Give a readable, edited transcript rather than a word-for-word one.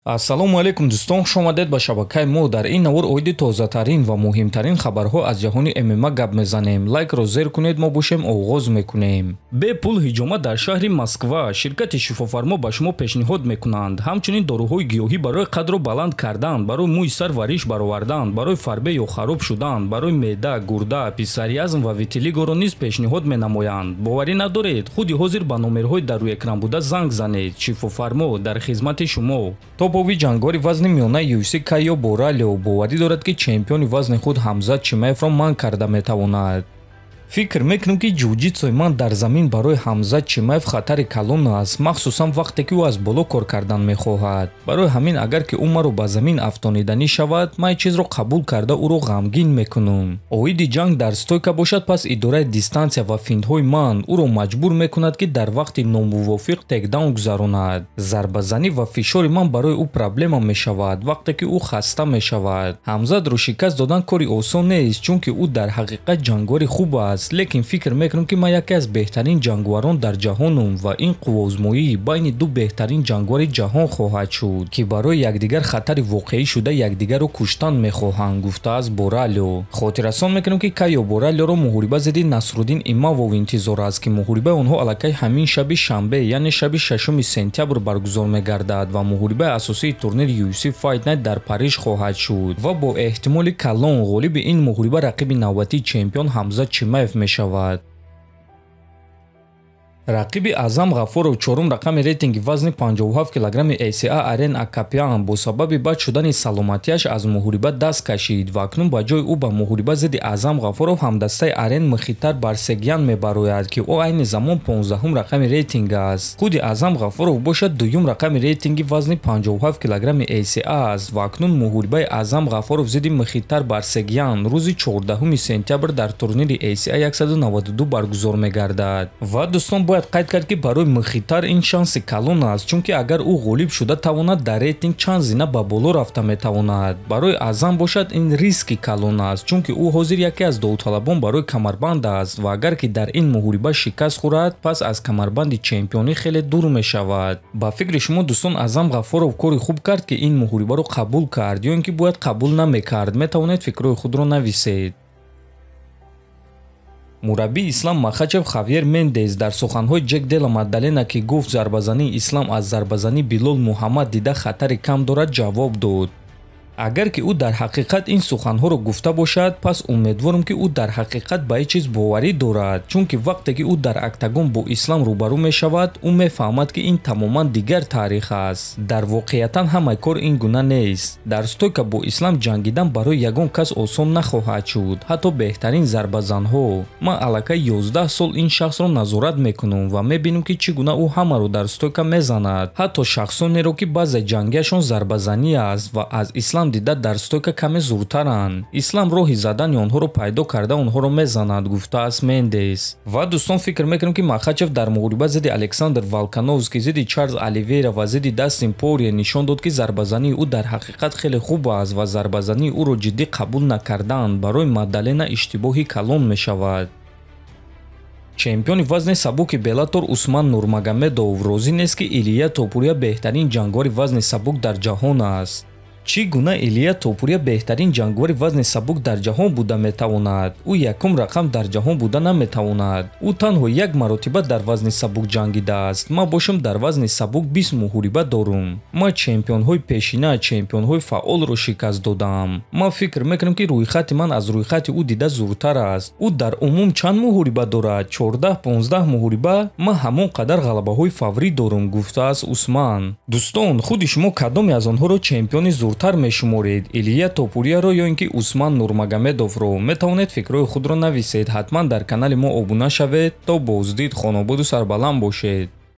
ассалому алайкум дӯстон, хуш омадед ба шабакаи мо. Дар ин навор оиди тозатарин ва муҳимтарин хабарҳо аз ҷаҳони ММА гап мезанем. Лайкро зер кунед, мо бошем оғоз мекунем. Бе пул ҳиҷома дар шаҳри Москва ширкати шифофармо ба шумо пешниҳод мекунанд. Ҳамчунин дороҳои гиёҳӣ барои қадро баланд кардан, барои мӯи сар вариш баровардан, барои фарбе ё хароб шудан, барои меъда, гурда, писариазм ва витилигоро низ пешниҳод менамоянд. боварӣ надоред, худи ҳозир ба номерҳои дар рӯи экран буда занг занед. Шифофармо дар хизмати шумо. Топови ҷангори вазни миёнаи UFC Кайо Боралио боварӣ дорад, ки чемпиони вазни худ Ҳамзат Чимаевро манъ карда метавонад. фикр мекунам, ки ҷуҷитсои ман дар замин барои Ҳамзат Чимаев хатари калон аст, махсусан вақте ки ӯ аз боло кор кардан мехоҳад. барои ҳамин агар ки ӯ маро ба замин афтониданӣ шавад, ман чизро қабул карда ӯро ғамгин мекунам. оиди ҷанг дар стойка бошад, пас идораи дистансия ва финтҳои ман ӯро маҷбур мекунад, ки дар вақти номувофиқ текдаун гузаронад. зарбазанӣ ва фишори ман барои ӯ проблема мешавад вақте ки ӯ хаста мешавад. Ҳамзатро шикаст додан кори осон нест, чунки ӯ дар ҳақиқат ҷангори хуб аст. лекин фикр мекунам, ки ман яке аз беҳтарин ҷангварон дар ҷаҳонам ва ин қуввозмоӣ байни ду беҳтарин ҷангвари ҷаҳон хоҳад шуд, ки барои якдигар хатари воқеӣ шуда якдигарро куштан мехоҳанд, гуфтааст Боралио. хотиррасон мекунам, ки Кайо Боралиоро муҳориба зидди Насруддин Имавов интизор аст, ки муҳорибаи онҳо аллакай ҳамин шаби шанбе, яъне шаби 6 сентябр баргузор мегардад ва муҳорибаи асосии турнири UFC Fight Night дар Париж хоҳад шуд ва бо эҳтимоли калон ғолиби ин муҳориба рақиби навбатии чемпион Ҳамзат Чимаев мешавад. рақиби Аъзам Ғафуров чорум рақами рейтинги вазни 57 кг ACA Арен Акопян бо сабаби бад шудани саломатиаш аз муҳориба даст кашид ва акнун ба ҷои ӯ ба муҳориба зидди Аъзам Ғафуров ҳамдастаи Арен Мхитар Барсегян мебарояд, ки ӯ айни замон 15-ум рақами рейтинг аст. худи Аъзам Ғафуров бошад дуюм рақами рейтинги вазни 57 кг ACA аст ва акнун муҳорибаи Аъзам Ғафуров зидди Мхитар Барсегян рӯзи 14 сентябр дар турнири ACA 192 баргузор мегардад. ва дӯстон бояд қайд кард, ки барои Мхитар ин шанси калон аст, чунки агар ӯ ғолиб шуда тавонад дар рейтинг чанд зина ба боло рафта метавонад. барои Аъзам бошад ин риски калон аст, чунки ӯ ҳозир яке аз довталабон барои камарбанд аст ва агар ки дар ин муҳориба шикаст хӯрад, пас аз камарбанди чемпионӣ хеле дур мешавад. ба фикри шумо дӯстон, Аъзам Ғафуров кори хуб кард, ки ин муҳорибаро қабул кард ё ин ки бояд қабул намекард? метавонед фикрҳои худро нависед. мураббии Ислам Махачев Хавьер Мендес дар суханҳои Ҷек Дела Маддалена, ки гуфт зарбазании Ислам аз зарбазании Билол Муҳаммад дида хатари кам дорад, ҷавоб дод. агар ки ӯ дар ҳақиқат ин суханҳоро гуфта бошад, пас умедворам, ки ӯ дар ҳақиқат ба ин чиз боварӣ дорад, чунки вақте ки ӯ дар октагон бо Ислам рӯбарӯ мешавад, ӯ мефаҳмад, ки ин тамоман дигар таърих аст. дар воқеиятан ҳамаи кор ин гуна нест. дар стойка бо Ислам ҷангидан барои ягон кас осон нахоҳад шуд, ҳатто беҳтарин зарбазанҳо. ман аллакай 11 сол ин шахсро назорат мекунам ва мебинам, ки чӣ гуна ӯ ҳамаро дар стойка мезанад, ҳатто шахсонеро, ки баъзе ҷангиашон зарбазанӣ аст ва аз Ислам дида дар стойка каме зуртаранд. Ислам роҳи задани онҳоро пайдо карда онҳоро мезанад, гуфтааст Мендес. ва дӯстон, фикр мекунам, ки Махачев дар муҳориба зидди Александр Волкановский, зидди Чарлз Оливейра ва зидди Дастин Порье нишон дод, ки зарбазании ӯ дар ҳақиқат хеле хуб аст ва зарбазании ӯро ҷиддӣ қабул накардан барои Маддалена иштибоҳи калон мешавад. чемпиони вазни сабуки Беллатор Усман Нурмагомедов розӣ нест, ки Илия Топурия беҳтарин ҷангори вазни сабук дар ҷаҳон аст. чӣ гуна Илия Топурия беҳтарин ҷангори вазни сабук дар ҷаҳон буда метавонад? ӯ якум рақам дар ҷаҳон буда наметавонад. ӯ танҳо як маротиба дар вазни сабук ҷангидааст. ман бошам дар вазни сабук 20 муҳориба дорум. ман чемпионҳои пешина, чемпионҳои фаъолро шикаст додам. ман фикр мекунам, ки рӯйхати ман аз рӯйхати ӯ дида зуртар аст. ӯ дар умум чанд муҳориба дорад? 14-15 муҳориба? ман ҳамон қадар ғалабаҳои фаврӣ дорум, гуфтааст Усман. дӯстон, худи шумо кадоме аз онҳоро чемпиони зуртар мешуморед? Илия Топурияро ё ин ки Усман Нурмагомедовро? метавонед фикрҳои худро нависед. ҳатман дар канали мо обуна шавед. то боздид, хонободу сарбаланд бошед.